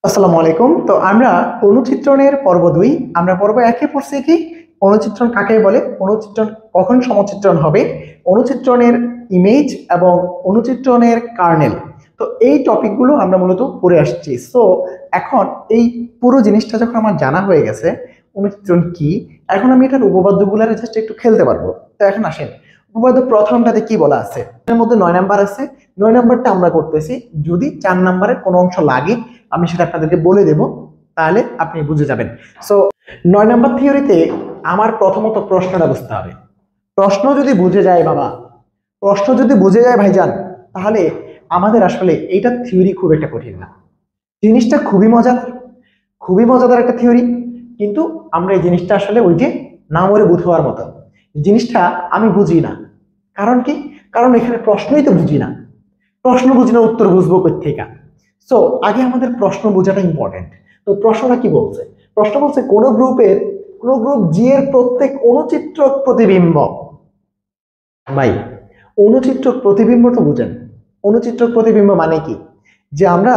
আসসালামু আলাইকুম। তো আমরা অনুচিত্রণের পর্ব 2 আমরা পর্ব 1 পড়ছি কি অনুচিত্রণ কাকে বলে, অনুচিত্রণ কখন সমচিত্রণ হবে, অনুচিত্রণের ইমেজ এবং অনুচিত্রণের কার্নেল। তো এই টপিকগুলো আমরা মূলত পড়ে আসছি। সো এখন এই পুরো জিনিসটা যখন আমার জানা হয়ে গেছে অনুচিত্রণ কি, এখন আমি এটার উপপাদ্যগুলোর জাস্ট একটু খেলতে পারবো। তো এখন আসেন, উপপাদ্য প্রথমটাতে কি বলা আছে, এর মধ্যে 9 নাম্বার আছে। 9 নাম্বারটা আমরা করতেছি, যদি 4 নাম্বারের কোনো অংশ লাগে আমি সেটা আপনাদেরকে বলে দেব, তাহলে আপনি বুঝে যাবেন। সো 9 নাম্বার থিওরিতে আমার প্রথমত প্রশ্নটা বুঝতে হবে। প্রশ্ন যদি বুঝে যায় বাবা, প্রশ্ন যদি বুঝে যায় ভাইজান, তাহলে আমাদের আসলে এইটা থিওরি খুব একটা কঠিন না। জিনিসটা খুবই মজাদার একটা থিওরি। কিন্তু আমরা এই জিনিসটা আসলে ওই যে নামরে বুঝ হওয়ার মতো জিনিসটা আমি বুঝি না। কারণ কি? কারণ এখানে প্রশ্নই তো বুঝি না। প্রশ্ন বুঝি না, উত্তর বুঝবো কোত্থেকে? সো আগে আমাদের প্রশ্ন বোঝাটা ইম্পর্টেন্ট। তো প্রশ্নটা কি বলছে? প্রশ্ন বলছে কোন গ্রুপ জি এর প্রত্যেক অনুচিত্রক প্রতিবিম্ব। ভাই, অনুচিত্রক প্রতিবিম্ব তো বুঝেন। অনুচিত্রক প্রতিবিম্ব মানে কি? যে আমরা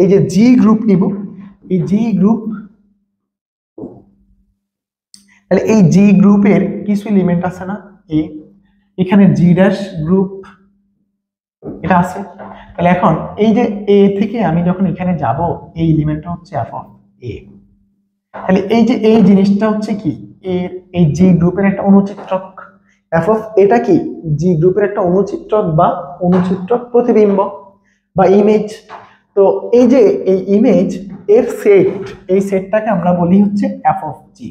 এই যে জি গ্রুপ নিব, এই জি গ্রুপ, তাহলে এই জি গ্রুপের কিছু এলিমেন্ট আছে না, এখানে জি ড্যাশ গ্রুপ এটা আছে। তাহলে এখন এই যে এ থেকে আমি যখন এখানে যাব, এই এলিমেন্টটা হচ্ছে এফ অফ এ। তাহলে এই যে এই জিনিসটা হচ্ছে কি, এই জি গ্রুপের একটা অনুচিত্রক। এফ অফ এটা কি? জি গ্রুপের একটা অনুচিত্রক বা অনুচিত্রক প্রতিবিম্ব বা ইমেজ। তো এই যে এই ইমেজ এর সেট, এই সেটটাকে আমরা বলি হচ্ছে F of G.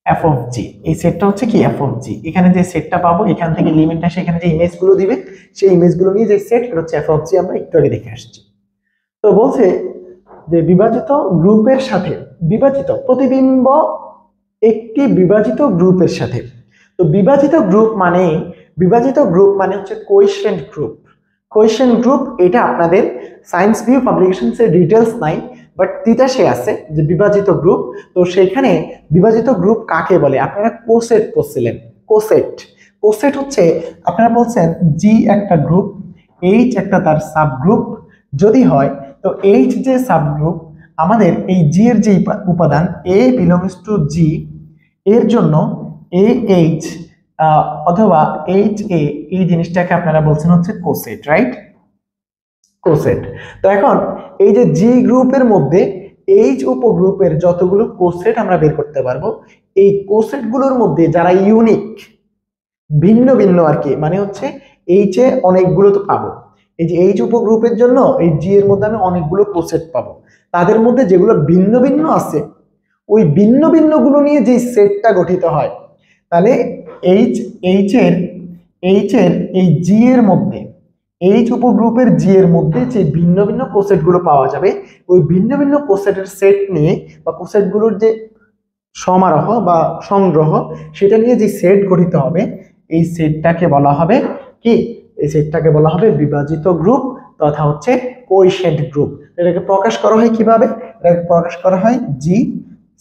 F of G, এই সেটটা হচ্ছে কি এফ অফ জি। এখানে যে সেটটা পাবো, এখান থেকে এলিমেন্ট আসে, এখানে যে ইমেজগুলো দিবে, সেই ইমেজগুলো নিয়ে যে সেট, এটা হচ্ছে এফ অফ জি। আমরা একটু আগে দেখে আসছি। তো বলছে যে বিভাজিত গ্রুপের সাথে বিভাজিত প্রতিবিম্ব একটি বিভাজিত গ্রুপের সাথে। তো বিভাজিত গ্রুপ মানে হচ্ছে কোএফিশিয়েন্ট গ্রুপ। কোএফিশিয়েন্ট গ্রুপ এটা আপনাদের সায়েন্স ভিউ পাবলিকেশনস এর ডিটেইলস নাই, বাট তিতাসে আছে যে বিভাজিত গ্রুপ। তো সেখানে বিভাজিত গ্রুপ কাকে বলে? আপনারা কোসেট পড়ছিলেন। কোসেট কোসেট হচ্ছে, আপনারা বলছেন জি একটা গ্রুপ, এইচ একটা তার সাবগ্রুপ যদি হয়, তো এইচ যে সাবগ্রুপ, আমাদের এই জি এর যে উপাদান এ বিলংস টু জি, এর জন্য এ এইচ অথবা এইচ এ, এই জিনিসটাকে আপনারা বলছেন হচ্ছে কোসেট, রাইট? কোসেট। তো এখন এই যে জি গ্রুপের মধ্যে এইচ উপগ্রুপের যতগুলো কোসেট আমরা বের করতে পারবো, এই কোসেট গুলোর মধ্যে যারা ইউনিক, ভিন্ন ভিন্ন আর কি, মানে হচ্ছে এইচ এ অনেকগুলো তো পাবো, এই যে এইচ উপগ্রুপের জন্য এই জি এর মধ্যে আমি অনেকগুলো কোসেট পাবো। তাদের মধ্যে যেগুলো ভিন্ন ভিন্ন আছে, ওই ভিন্ন ভিন্ন গুলো নিয়ে যে সেটটা গঠিত হয়, তাহলে এইচ এইচ এর এইচ এর এই জি এর মধ্যে, এইচ উপগ্রুপের জি এর মধ্যে যে ভিন্ন ভিন্ন কোসেট গুলো পাওয়া যাবে, ওই ভিন্ন ভিন্ন কোসেটের সেট নিয়ে বা কোসেট গুলোর যে সমারোহ বা সংগ্রহ, সেটা নিয়ে যে সেট গঠিত হবে, এই সেটটাকে বলা হবে কি? এই সেটটাকে বলা হবে বিভাজিত গ্রুপ তথা হচ্ছে কোএফিশিয়েন্ট গ্রুপ। এটাকে প্রকাশ করা হয় কিভাবে? এটাকে প্রকাশ করা হয় জি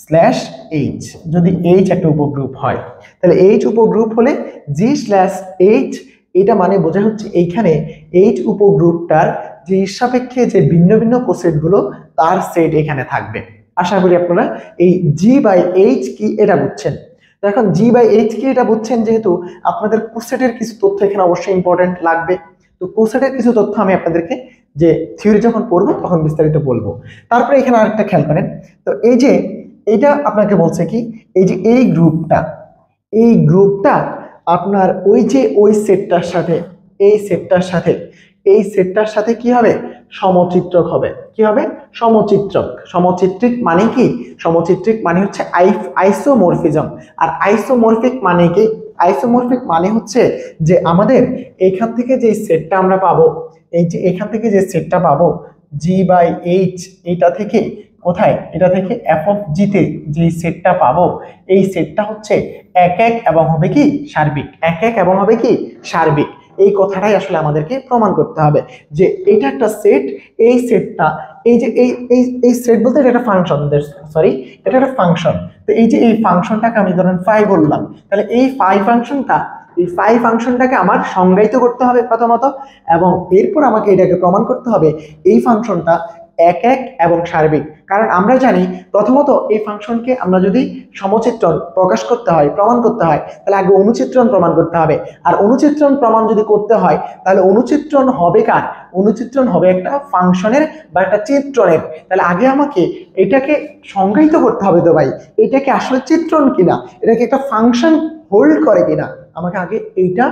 স্ল্যাশ এইচ। যদি এইচ একটা উপগ্রুপ হয়, তাহলে এইচ উপগ্রুপ হলে জি স্ল্যাশ এইচ, এটা মানে বোঝা হচ্ছে এইখানে এইচ উপগ্রুপটার যে সাপেক্ষে যে ভিন্ন ভিন্ন কোসেট গুলো, তার সেট এখানে থাকবে। আশা করি আপনারা এই জি বাই এইচ কি এটা বুঝছেন। তো এখন জি বাই এইচ কি এটা বুঝছেন, যেহেতু আপনাদের কোসেটের কিছু তথ্য এখানে অবশ্যই ইম্পর্টেন্ট লাগবে। তো কোসেটের কিছু তথ্য আমি আপনাদেরকে যে থিওরি যখন পড়বো তখন বিস্তারিত বলবো। তারপরে এখানে আরেকটা খেয়াল করেন, তো এই যে এটা আপনাকে বলছে কি, এই যে এই গ্রুপটা আপনার ওই যে ওই সেটটার সাথে, এই সেটটার সাথে এই সেটটার সাথে কি হবে? সমচিত্রক হবে। কি হবে? সমচিত্রক। সমচিত্রিক মানে কি? সমচিত্রিক মানে হচ্ছে আইসোমরফিজম। আর আইসোমরফিক মানে কি? আইসোমরফিক মানে হচ্ছে যে আমাদের এখান থেকে যে সেটটা আমরা পাবো, এই যে এখান থেকে যে সেটটা পাবো জি বাই এইচ, এটা থেকে কোথায়? এটা থেকে এফ অফ জি তে যে সেটটা পাবো, এই সেটটা হচ্ছে এক এক এবং হবে কি সার্বিক। এক এক এবং হবে কি সার্বিক। এই কথাটাই আসলে আমাদেরকে প্রমাণ করতে হবে যে এটা একটা সেট। এই সেটটা, এই যে এই সেট বলতে এটা একটা ফাংশন, সরি এটা একটা ফাংশন। তো এই যে এই ফাংশনটাকে আমি ধরেন ফাই বললাম, তাহলে এই ফাই ফাংশনটাকে আমার সংজ্ঞায়িত করতে হবে প্রথমত, এবং এরপর আমাকে এটাকে প্রমাণ করতে হবে এই ফাংশনটা একক এবং সার্বিক। কারণ আমরা জানি প্রথমত এই ফাংশনকে আমরা যদি সমচিত্রণ প্রকাশ করতে হয়, প্রমাণ করতে হয়, তাহলে আগে অনুচিত্রণ প্রমাণ করতে হবে। আর অনুচিত্রণ প্রমাণ যদি করতে হয় তাহলে অনুচিত্রণ হবে কার? অনুচিত্রণ হবে একটা ফাংশনের বা একটা চিত্রণের। তাহলে আগে আমাকে এটাকে সংজ্ঞায়িত করতে হবে তো ভাই, এটাকে আসলে চিত্রণ কিনা, এটাকে একটা ফাংশন হোল্ড করে কিনা, আমাকে আগে এইটা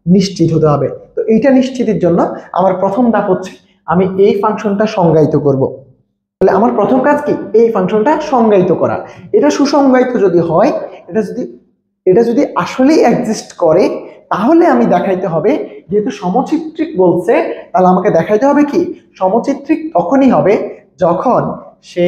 নিশ্চিত হতে হবে। তো এইটা নিশ্চিতের জন্য আমার প্রথম ধাপ হচ্ছে আমি এই ফাংশনটা সংজ্ঞায়িত করব। তাহলে আমার প্রথম কাজ কি? এই ফাংশনটা সংজ্ঞায়িত করা। এটা সুসংজ্ঞায়িত যদি হয়, এটা যদি আসলেই এক্সিস্ট করে, তাহলে আমি দেখাইতে হবে, যেহেতু সমচিত্রিক বলছে তাহলে আমাকে দেখাইতে হবে কি সমচিত্রিক তখনই হবে যখন সে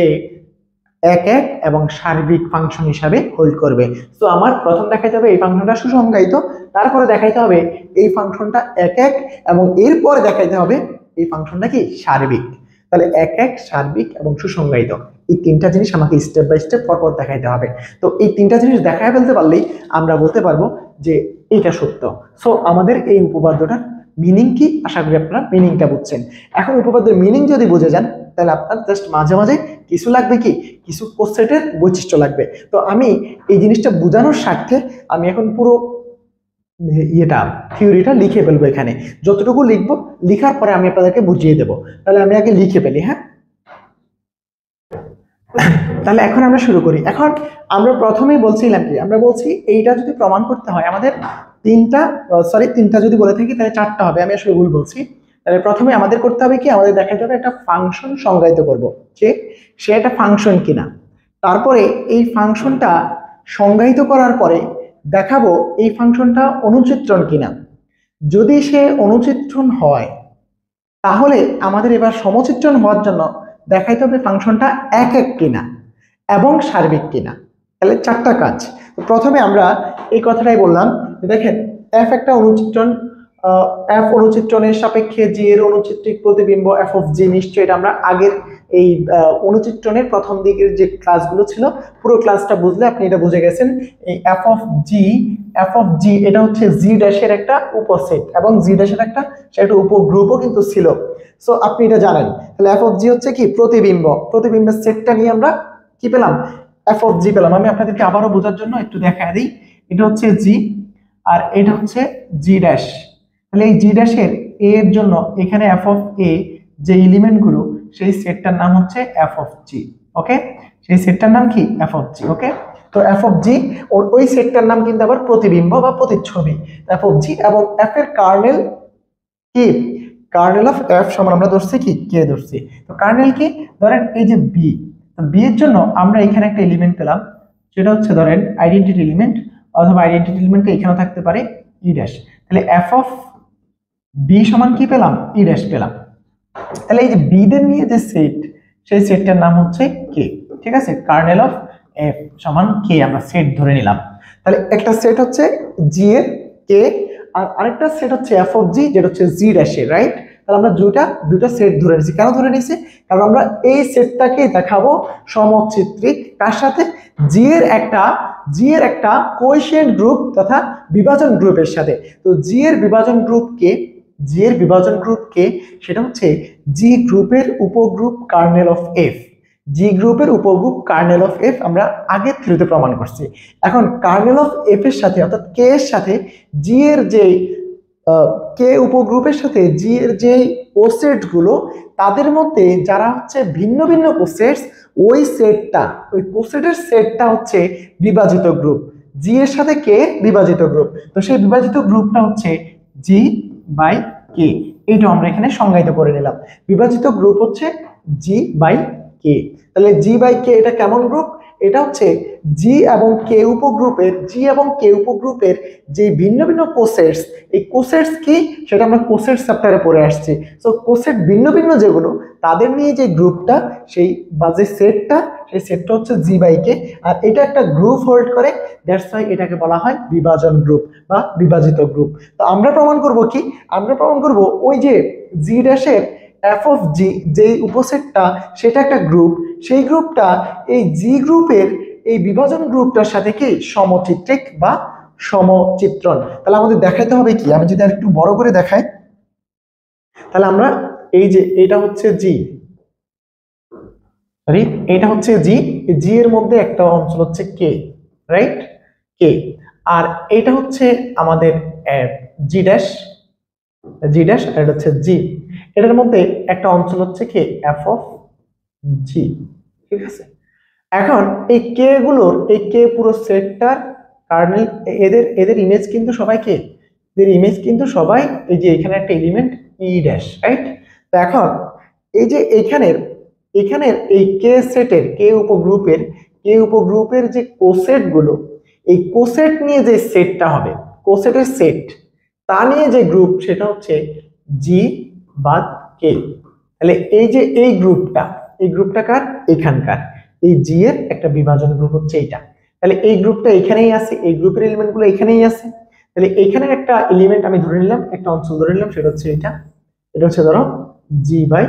একক এবং সার্বিক ফাংশন হিসাবে হোল্ড করবে। তো আমার প্রথম দেখাইতে হবে এই ফাংশনটা সুসংজ্ঞায়িত, তারপরে দেখাইতে হবে এই ফাংশনটা একক, এবং এরপরে দেখাইতে হবে এই ফাংশনটা কি সার্বিক। তাহলে একক, সার্বিক এবং সুসংজ্ঞায়িত, এই তিনটা জিনিস আমাকে স্টেপ বাই স্টেপ পরপর দেখাইতে হবে। তো এই তিনটা জিনিস দেখায় ফেলতে পারলেই আমরা বলতে পারবো যে এটা সত্য। সো আমাদের এই উপপাদ্যটার মিনিং কি, আশা করি আপনারা মিনিংটা বুঝছেন। এখন উপপাদ্যের মিনিং যদি বুঝে যান তাহলে আপনার জাস্ট মাঝে মাঝে কিছু লাগবে কি, কিছু কোসেটের বৈশিষ্ট্য লাগবে। তো আমি এই জিনিসটা বোঝানোর স্বার্থে আমি এখন পুরো থিওরিটা লিখে ফেলবো। এখানে যতটুকু লিখবো, লিখার পরে আমি আপনাদেরকে বুঝিয়ে দেবো। তাহলে আমি আগে লিখে ফেলি। হ্যাঁ, তাহলে এখন আমরা শুরু করি। এখন আমরা প্রথমেই বলছিলাম কি, আমরা বলছি এইটা যদি প্রমাণ করতে হয় আমাদের তিনটা যদি বলে থাকি তাহলে চারটা হবে, আমি আসলে ভুল বলছি। তাহলে প্রথমে আমাদের করতে হবে কি, আমাদের দেখাতে হবে একটা ফাংশন সংজ্ঞায়িত করব, যে সে একটা ফাংশন কিনা। তারপরে এই ফাংশনটা সংজ্ঞায়িত করার পরে দেখাবো এই ফাংশনটা অনুচিত্রণ কিনা। যদি সে অনুচিত্রণ হয় তাহলে আমাদের এবার সমচিত্রণ হওয়ার জন্য দেখাইতে হবে ফাংশনটা একক কিনা এবং সার্বিক কিনা। তাহলে চারটা কাজ। প্রথমে আমরা এই কথাটাই বললাম, দেখেন এফ একটা অনুচিত্রণ, এফ অনুচিত্রণের সাপেক্ষে জি এর অনুচিত্রিক প্রতিবিম্ব এফ অফ জি। নিশ্চয়ই এটা আমরা আগের এই অনুচিত্রণের প্রথম দিকের যে ক্লাসগুলো ছিল পুরো ক্লাসটা বুঝলে আপনি এটা বুঝে গেছেন। এই এফ অফ জি এটা হচ্ছে জি ড্যাশের একটা উপসেট, এবং জি ড্যাশের একটা সেটা উপগ্রুপও কিন্তু ছিল। সো আপনি এটা জানেন। তাহলে এফ অফ জি হচ্ছে কি প্রতিবিম্বের সেটটা নিয়ে আমরা কি পেলাম, এফ অফ জি পেলাম। আমি আপনাদেরকে আবারও বোঝার জন্য একটু দেখায় দিই। এটা হচ্ছে জি আর এটা হচ্ছে জি ড্যাশ। তাহলে এই জি ড্যাশের এ এর জন্য এখানে এফ অফ এ যে এলিমেন্টগুলো, সেই সেটটার নাম হচ্ছে এফ অফ জি। ওকে, সেই সেটটার নাম কি এফ অফ জি। ওকে, তো এফ অফ জি ওই সেটটার নাম কিন্তু আবার প্রতিবিম্ব বা প্রতিচ্ছবি এফ অফ জি। এবং এফ এর কার্নেল কি, কার্নেল অফ এফ সমান আমরা ধরছি কি কে ধরছি। তো কার্নেল কি, ধরেন এই যে বি, বি এর জন্য আমরা এখানে একটা এলিমেন্ট পেলাম, সেটা হচ্ছে ধরেন আইডেন্টিটি এলিমেন্ট, অথবা আইডেন্টিটি এলিমেন্টটা এখানেও থাকতে পারে ই ড্যাশ। তাহলে এফ অফ বি সমান কি পেলাম, ই ড্যাশ পেলাম। তাহলে এই যে বি দের নিয়ে যে সেট, সেই সেটটার নাম হচ্ছে কে। ঠিক আছে, কার্নেল অফ এফ সমান কে আমরা সেট ধরে নিলাম। তাহলে একটা সেট হচ্ছে জি এর কে, আর আরেকটা সেট হচ্ছে এফ অফ জি যেটা হচ্ছে জি ড্যাশের, রাইট। তাহলে আমরা দুটা সেট ধরে নিয়েছি। কেন ধরে নিয়েছি? কারণ আমরা এই সেটটাকে দেখাবো সমচিত্রিক কার সাথে, জি এর একটা কোএফিসিয়েন্ট গ্রুপ তথা বিভাজন গ্রুপের সাথে। তো জি এর বিভাজন গ্রুপ কে, সেটা হচ্ছে জি গ্রুপের উপগ্রুপ কার্নেল অফ এফ। জি গ্রুপের উপগ্রুপ কার্নেল অফ এফ আমরা আগের থিওরিতে প্রমাণ করছি। এখন কার্নেল অফ এফ এর সাথে অর্থাৎ কে এর সাথে জি এর যে কে উপগ্রুপের সাথে জি এর যে কোসেট গুলো, তাদের মধ্যে যারা হচ্ছে ভিন্ন ভিন্ন কোসেটস, ওই কোসেটের সেটটা হচ্ছে বিভাজিত গ্রুপ। জি এর সাথে কে বিভাজিত গ্রুপ, তো সেই বিভাজিত গ্রুপটা হচ্ছে জি বাই কে। এইটা আমরা এখানে সংজ্ঞায়িত করে নিলাম। বিভাজিত গ্রুপ হচ্ছে জি বাই কে। তাহলে জি বাই কে এটা কেমন গ্রুপ? এটা হচ্ছে জি এবং কে উপগ্রুপের যে ভিন্ন ভিন্ন কোসেটস, এই কোসেটস কি সেটা আমরা কোসেট চ্যাপ্টারে পড়ে আসছি। সো কোসেট ভিন্ন ভিন্ন যেগুলো, তাদের নিয়ে যে গ্রুপটা, সেই বা যে সেটটা, সেই সেটটা হচ্ছে জি বাই কে। আর এটা একটা গ্রুপ হোল্ড করে, দ্যাটস ওয়াই এটাকে বলা হয় বিভাজন গ্রুপ বা বিভাজিত গ্রুপ। তো আমরা প্রমাণ করব কি, আমরা প্রমাণ করব ওই যে জি ড্যাশের এফ অফ জি যে উপসেটটা, সেটা একটা গ্রুপ, সেই গ্রুপটা এই জি গ্রুপের এই বিভাজন গ্রুপটার সাথে কি সমচিত্রিক বা সমচিত্রণ। তাহলে আমাদের দেখাতে হবে কি, আমি যদি আর একটু বড় করে দেখাই, তাহলে আমরা এই যে এটা হচ্ছে জি, সরি, এটা হচ্ছে জি, জি এর মধ্যে একটা অঞ্চল হচ্ছে কে, রাইট, কে। আর এটা হচ্ছে আমাদের জি ড্যাশ, জি ড্যাশ, আর এটা হচ্ছে জি। এটার মধ্যে একটা অঞ্চল হচ্ছে কে, এফ অফ জি, ঠিক আছে। এখন এই কে গুলোর, এই কে পুরো সেটটার কার্নেল, এদের এদের ইমেজ কিন্তু সবাই কে, এদের ইমেজ কিন্তু সবাই এই যে এখানে একটা এলিমেন্ট ই ড্যাশ, রাইট। তো এখন এই যে এখানের, এখানের এই কে সেটের, কে উপগ্রুপের যে কোসেট গুলো, এই কোসেট নিয়ে যে সেটটা হবে, কোসেটের সেট, তা নিয়ে যে গ্রুপ, সেটা হচ্ছে জি বাদ কে। তাহলে এই যে এই গ্রুপটা, এই গ্রুপটা কার, এখানকার এই জি এর একটা বিভাজন গ্রুপ হচ্ছে এইটা। তাহলে এই গ্রুপটা এখানেই আছে, এই গ্রুপের এলিমেন্ট গুলো এখানেই আছে। তাহলে এইখানের একটা এলিমেন্ট আমি ধরে নিলাম, একটা অঞ্চল ধরে নিলাম, সেটা হচ্ছে এটা, এটা হচ্ছে ধরো জি বাই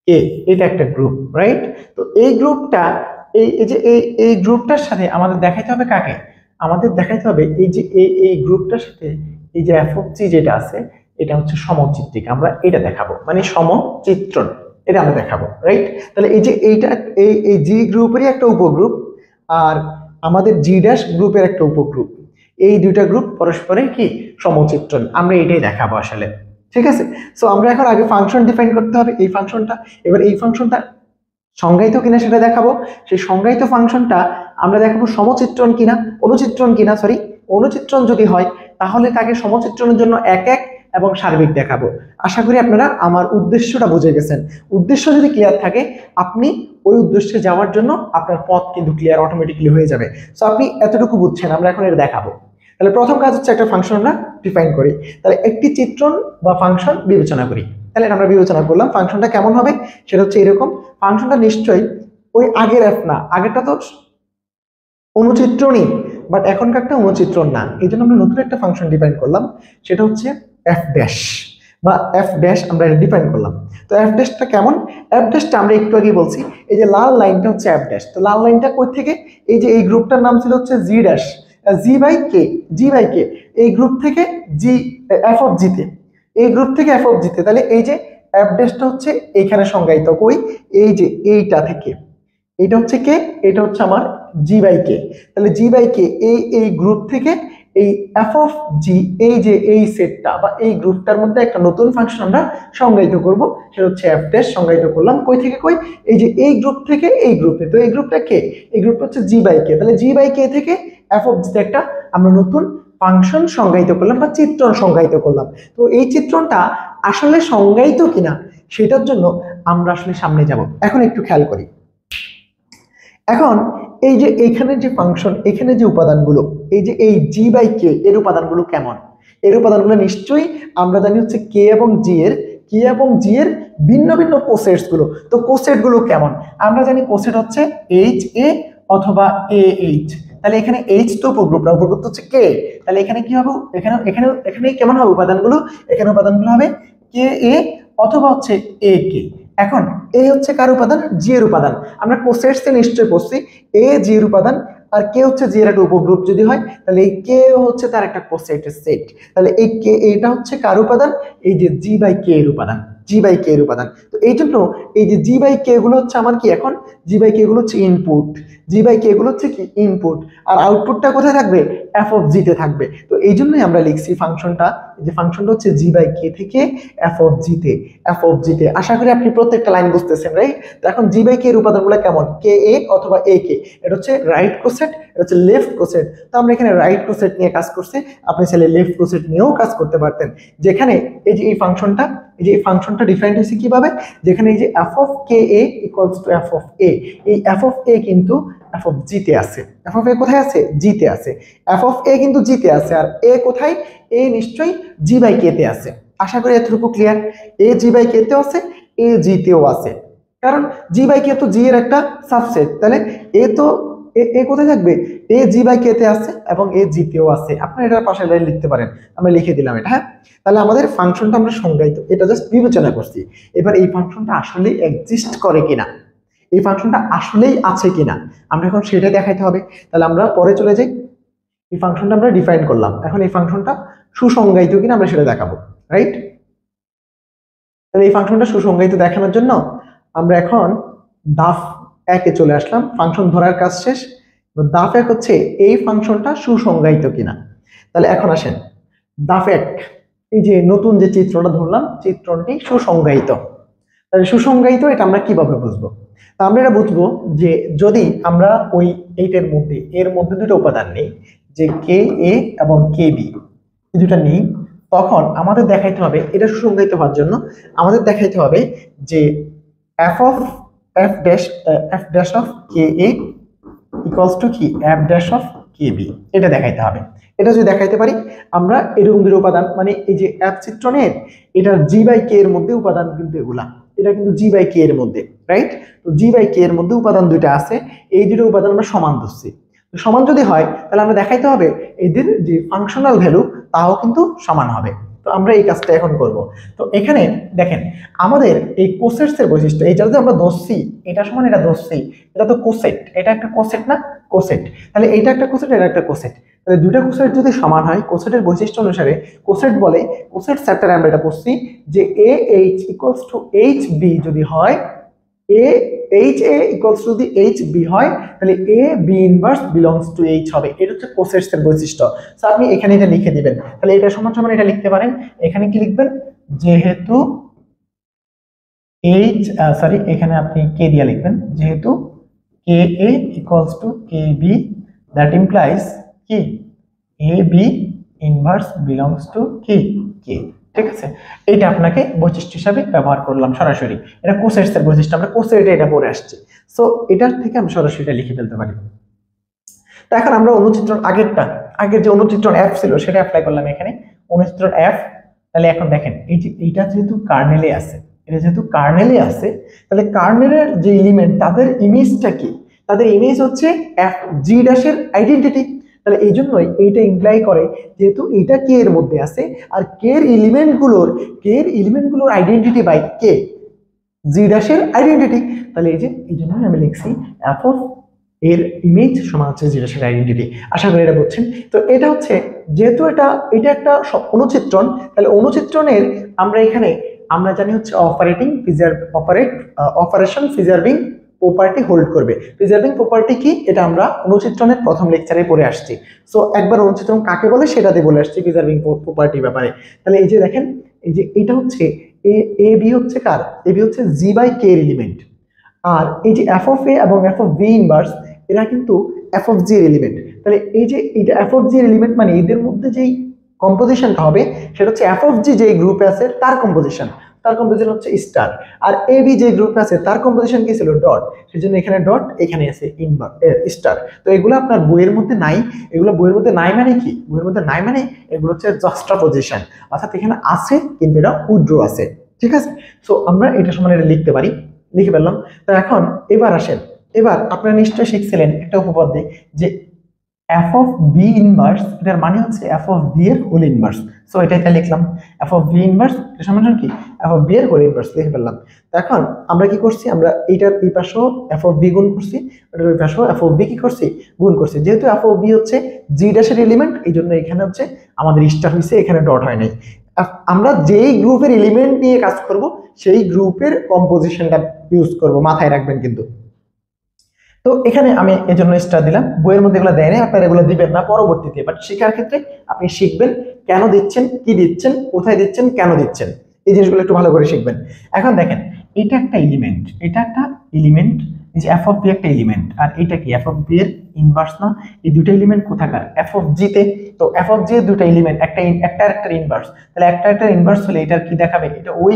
কে, এটা একটা গ্রুপ, রাইট। তো এই গ্রুপটা, এই যে এই গ্রুপটার সাথে আমাদের দেখাইতে হবে কাকে, আমাদের দেখাইতে হবে এই যে এই গ্রুপটার সাথে এই যে এফ অফ জি যেটা আছে, এটা হচ্ছে সমচিত্রিক, আমরা এটা দেখাবো, মানে সমচিত্রণ, এটা আমরা দেখাবো, রাইট। তাহলে এই যে এইটা, এই জি গ্রুপেরই একটা উপগ্রুপ, আর আমাদের জি ড্যাশ গ্রুপের একটা উপগ্রুপ, এই দুইটা গ্রুপ পরস্পরের কি সমচিত্রণ, আমরা এটাই দেখাবো আসলে, ঠিক আছে। সো আমরা এখন আগে ফাংশন ডিফাইন করতে হবে, এই ফাংশনটা, এবার এই ফাংশনটা সংজ্ঞায়িত কিনা সেটা দেখাবো। সেই সংজ্ঞায়িত ফাংশনটা আমরা দেখাবো সমচিত্রণ কিনা, অনুচিত্রণ কিনা, সরি, অনুচিত্রণ যদি হয় তাহলে তাকে সমচিত্রণের জন্য এক এক এবং সার্বিক দেখাবো। আশা করি আপনারা আমার উদ্দেশ্যটা বুঝে গেছেন। উদ্দেশ্য যদি ক্লিয়ার থাকে, আপনি ওই উদ্দেশ্যে যাওয়ার জন্য আপনার পথ কিন্তু ক্লিয়ার অটোমেটিক্যালি হয়ে যাবে। সো আপনি এতটুকু বুঝছেন, আমরা এখন এটা দেখাবো। তাহলে প্রথম কাজ হচ্ছে একটা ফাংশন আমরা ডিফাইন করি। তাহলে একটি চিত্রণ বা ফাংশন বিবেচনা করি। তাহলে আমরা বিবেচনা করলাম ফাংশনটা কেমন হবে, সেটা হচ্ছে এরকম। ফাংশনটা নিশ্চয়ই ওই আগের এফ না, আগেরটা তো অনুচিত্রণই, বাট এখনকারটা অনুচিত্রণ না, এই জন্য আমরা নতুন একটা ফাংশন ডিফাইন করলাম, সেটা হচ্ছে এফ ড্যাশ বা এফ ড্যাশ, আমরা এটা ডিফাইন করলাম। তো এফ ড্যাশটা কেমন, এফ ড্যাশটা আমরা একটু আগে বলছি, এই যে লাল লাইনটা হচ্ছে এফ ড্যাশ। তো লাল লাইনটা কই থেকে, এই যে এই গ্রুপটার নাম ছিল হচ্ছে G dash, G by K, G by K, এই গ্রুপ থেকে জি, এফ অফ জিতে, এই গ্রুপ থেকে এফ অফ জিতে। তাহলে এই যে এফ ড্যাশটা হচ্ছে এখানে সংজ্ঞায়িত, কই, এই যে এইটা থেকে, এটা হচ্ছে কে, এটা হচ্ছে আমার জি বাই কে। তাহলে জি বাই কে এই গ্রুপ থেকে এই এফ অফ জি, এই যে এই সেটটা বা এই গ্রুপটার মধ্যে একটা নতুন ফাংশন আমরা সংজ্ঞায়িত করব, সেটা হচ্ছে এফ ড্যাশ। সংজ্ঞায়িত করলাম কই থেকে কই, এই যে এই গ্রুপ থেকে এই গ্রুপে। তো এই গ্রুপটা কে, এই গ্রুপটা হচ্ছে জি বাই কে। তাহলে জি বাই কে থেকে এফ অফ জিতে একটা আমরা নতুন ফাংশন সংজ্ঞায়িত করলাম বা চিত্রণ সংজ্ঞায়িত করলাম। তো এই চিত্রণটা আসলে সংজ্ঞায়িত কিনা সেটার জন্য আমরা আসলে সামনে যাব। এখন একটু খেয়াল করি, এখন এই যে এইখানে যে ফাংশন, এখানে যে উপাদানগুলো, এই যে এই জি বাই কে এর উপাদানগুলো কেমন, এর উপাদানগুলো নিশ্চয়ই আমরা জানি হচ্ছে কে এবং জি এর, কে এবং জি এর ভিন্ন ভিন্ন কোসেটস গুলো। তো কোসেট গুলো কেমন, আমরা জানি কোসেট হচ্ছে এইচ এ অথবা এ এইচ। তাহলে এখানে এইচ তো উপগ্রুপ না, উপগ্রুপ হচ্ছে কে। তাহলে এখানে কি হবে, এখানে এখানে এখানে কেমন হবে উপাদানগুলো, এখানে উপাদানগুলো হবে কে এ অথবা হচ্ছে এ কে। এখন এ হচ্ছে কার উপাদান, জি এর উপাদান। আমরা কোসেটস এ নিশ্চয়ই পড়ছি এ জি এর উপাদান, আর কে হচ্ছে জি এর একটা উপগ্রুপ যদি হয়, তাহলে এই কে হচ্ছে তার একটা কোসেটের সেট। তাহলে এই কে, এটা হচ্ছে কার উপাদান, এই যে জি বাই কে এর উপাদান, জি বাই কে এর উপাদান। তো এই জন্য এই যে জি বাই কে গুলো হচ্ছে আমার কি, এখন জি বাই কে গুলো হচ্ছে ইনপুট, জি বাই কে গুলো হচ্ছে কি ইনপুট, আর আউটপুটটা কোথায় থাকবে, এফ অফ জি তে থাকবে। তো এই জন্যই আমরা লিখছি ফাংশনটা, যে ফাংশনটা হচ্ছে জি বাই কে থেকে এফ অফ জি তে, এফ অফ জি তে। আশা করি আপনি প্রত্যেকটা লাইন বুঝতেছেন, রাইট। তো এখন জি বাই কে এর উপাদানগুলো কেমন, কে এ অথবা এ কে, এটা হচ্ছে রাইট কোসেট, এটা হচ্ছে লেফট কোসেট। তো আমরা এখানে রাইট কোসেট নিয়ে কাজ করছি, আপনি চাইলে লেফট কোসেট নিয়েও কাজ করতে পারতেন। যেখানে এই যে এই ফাংশনটা, এই যে এই ফাংশনটা ডিফাইন্ড হয়েছে কিভাবে, যেখানে এই যে F of K A equals to F of A, এই এফ অফ এ কিন্তু এফ অফ জি তে আছে, এফ অফ এ কোথায় আছে, জি তে আছে, এফ অফ এ কিন্তু জি তে আছে, আর এ কোথায়, এ নিশ্চয়ই জি বাই কে তে আছে। আশা করি এতটুকু ক্লিয়ার, এ জি বাই কে তেও আছে, এ জি তেও আছে, কারণ জি বাই কে তো জি এর একটা সাবসেট। তাহলে এ তো এ কোথায় থাকবে, এ জি বাই কে তে আছে এবং এ জি তেও আছে। আপনারা এটার পাশে লাইন লিখতে পারেন, আমরা লিখে দিলাম এটা, হ্যাঁ। তাহলে আমাদের ফাংশনটা আমরা সংজ্ঞায়িত, এটা জাস্ট বিবেচনা করছি। এবার এই ফাংশনটা আসলে এক্সিস্ট করে কিনা, এই ফাংশনটা আসলেই আছে কিনা আমরা এখন সেটা দেখাইতে হবে। তাহলে আমরা পরে চলে যাই, এই ফাংশনটা আমরা ডিফাইন করলাম, এখন এই ফাংশনটা সুসংজ্ঞায়িত কিনা আমরা সেটা দেখাবো, রাইট। তাহলে এই ফাংশনটা সুসংজ্ঞায়িত দেখানোর জন্য আমরা এখন ধাপ একে চলে আসলাম, ফাংশন ধরার কাজ শেষ। ধাপ 1 হচ্ছে এই ফাংশনটা সুসংজ্ঞায়িত কিনা। তাহলে এখন আসেন ধাপ 1, এই যে নতুন যে চিত্রটা ধরলাম, চিত্রটি সুসংজ্ঞায়িত। তাহলে সুসংজ্ঞায়িত এটা আমরা কিভাবে বুঝবো? তা আমরা এটা বুঝবো যে যদি আমরা ওই এইটার মধ্যে এর মধ্যে দুটো উপাদান নেই, যে কে এ এবং কে বি, এই দুটা নেই, তখন আমাদের দেখাইতে হবে, এটা সুসংজ্ঞায়িত হওয়ার জন্য আমাদের দেখাইতে হবে যে F dash of K A equals to কি F dash of K B, এটা দেখাইতে হবে। এটা যদি দেখাইতে পারি আমরা এরকম দুটো উপাদান, মানে এই যে এফ চিত্রণের এটার জি বাই কে এর মধ্যে উপাদান কিন্তু এগুলা, এটা কিন্তু জি বাই কে এর মধ্যে, রাইট? তো জি বাই কে এর মধ্যে উপাদান দুইটা আছে, এই দুটো উপাদান আমরা সমান ধরছি। সমান যদি হয় তাহলে আমরা দেখাইতে হবে এদের যে ফাংশনাল ভ্যালু তাও কিন্তু সমান হবে। তো আমরা এই কাজটা এখন করব। তো এখানে দেখেন আমাদের এই কোসেটস এর বৈশিষ্ট্য, এইটা যদি আমরা ধরছি এটা সমান এটা ধরছি, এটা তো কোসেট, এটা একটা কোসেট না, কোসেট। তাহলে এইটা একটা কোসেট, এটা একটা কোসেট, তাহলে দুইটা কোসেট যদি সমান হয় কোসেটের বৈশিষ্ট্য অনুসারে কোসেট বলে, কোসেট চ্যাপ্টারে আমরা এটা পড়ছি যে A H equals to H B যদি হয়, A H A equals to যদি এইচ বি হয়, তাহলে A B inverse belongs to H হবে। এটা হচ্ছে কোসেটস এর বৈশিষ্ট্য। সো আপনি এখানে এটা লিখে দিবেন, তাহলে এটা সমান সমান এটা লিখতে পারেন। এখানে কি লিখবেন, যেহেতু এইচ সরি এখানে আপনি কে দিয়ে লিখবেন, যেহেতু K A equals to K B, that implies কি A B inverse belongs to কি কে। ঠিক আছে, এটা আপনাকে বৈশিষ্ট্য হিসাবে ব্যবহার করলাম সরাসরি, এটা কোসেটস এর বৈশিষ্ট্য, আমরা কোসেটে এটা পড়ে আসছি। সো এটার থেকে আমি সরাসরি এটা লিখে ফেলতে পারি। তো এখন আমরা অনুচিত্রণ আগের যে অনুচিত্রণ এফ ছিল সেটা অ্যাপ্লাই করলাম এখানে, অনুচিত্রণ এফ। তাহলে এখন দেখেন এই যে এইটা যেহেতু কার্নেলে আছে, এটা যেহেতু কার্নেলে আছে, তাহলে কার্নেলের যে এলিমেন্ট তাদের ইমেজটা কি, তাদের ইমেজ হচ্ছে এফ জি ড্যাশের আইডেন্টিটি। তাহলে এই জন্যই এইটা ইমপ্লাই করে যেহেতু এটা কে এর মধ্যে আছে, আর কে এর এলিমেন্টগুলোর আইডেন্টিটি বাই কে, জি ড্যাশের আইডেন্টিটি। তাহলে এই যে এই জন্যই আমি লিখছি এফ অফ এর ইমেজ সমান হচ্ছে জি ড্যাশের আইডেন্টিটি। আশা করি এটা বুঝছেন। তো এটা হচ্ছে যেহেতু এটা একটা অনুচিত্রণ, তাহলে অনুচিত্রণের আমরা এখানে আমরা জানি হচ্ছে অপারেশন প্রিজার্ভিং প্রপার্টি হোল্ড করবে। প্রিজার্ভিং প্রপার্টি কি, এটা আমরা অনুচিত্রণের প্রথম লেকচারে পড়ে আসছি। সো একবার অনুচিত্রণ কাকে বলে সেটাতে বলে আসছি প্রিজার্ভিং প্রপার্টির ব্যাপারে। তাহলে এই যে দেখেন এই যে এটা হচ্ছে এ বি হচ্ছে কার, এ বি হচ্ছে জি বাই কে এর এলিমেন্ট, আর এই যে এফ অফ এ এবং এফ অফ বি ইনভার্স এরা কিন্তু এফ অফ জি এর এলিমেন্ট। তাহলে এই যে এটা এফ অফ জি এর এলিমেন্ট মানে এদের মধ্যে যেই কম্পোজিশনটা হবে সেটা হচ্ছে এফ অফ জি যে গ্রুপে আছে তার কম্পোজিশন হচ্ছে স্টার, আর এ বি যে গ্রুপে আছে তার কম্পোজিশন কি ছিল ডট, সেজন্য এখানে ডট, এখানে আছে স্টার। তো এগুলো আপনার বইয়ের মধ্যে নাই, এগুলো বইয়ের মধ্যে নাই মানে কি, বইয়ের মধ্যে নাই মানে এগুলো হচ্ছে জক্সটাপোজিশন, অর্থাৎ এখানে আছে কিন্তু এটা উইথড্র আছে। ঠিক আছে, সো আমরা এটা সমান এটা লিখতে পারি, লিখে ফেললাম। তো এখন এবার আসেন, এবার আপনারা নিশ্চয়ই শিখছিলেন একটা উপপাদ্য যে এফ অফ বি ইনভার্স, এটার মানে হচ্ছে এফ অফ বি এর হোল ইনভার্স। সো এটাই লিখলাম এফ অফ বি ইনভার্স, এর সমান কি এফ অফ বি এর হোল ইনভার্স লিখে ফেললাম। তো এখন আমরা কি করছি, আমরা এইটার এই পাশেও এফ অফ বি গুণ করছি, এটার ওই পাশেও এফ অফ বি কি করছি গুণ করছি। যেহেতু এফ অফ বি হচ্ছে জি ড্যাশের এলিমেন্ট, এই জন্য এখানে হচ্ছে আমাদের স্টার হয়েছে, এখানে ডট হয় নাই। আমরা যেই গ্রুপের এলিমেন্ট নিয়ে কাজ করব সেই গ্রুপের কম্পোজিশনটা ইউজ করব, মাথায় রাখবেন কিন্তু। তো এখানে আমি এজন্য স্টার দিলাম, বইয়ের মধ্যে এগুলো দেয় না, আপনারা এগুলো দিবেন না পরবর্তীতে, বাট শেখার ক্ষেত্রে আপনি শিখবেন কেন দিচ্ছেন, কি দিচ্ছেন, কোথায় দিচ্ছেন, কেন দিচ্ছেন, এই জিনিসগুলো একটু ভালো করে শিখবেন। এখন দেখেন এটা একটা এলিমেন্ট, এই যে এফ অফ বি একটা এলিমেন্ট, আর এটা কি এফ অফ বি এর ইনভার্স না, এই দুটো এলিমেন্ট কোথাকার এফ অফ জি তে। তো এফ অফ জি এর দুটো এলিমেন্ট, একটা একটা ইনভার্স, তাহলে একটা ইনভার্স হলে এটার কি দেখাবে, এটা ওই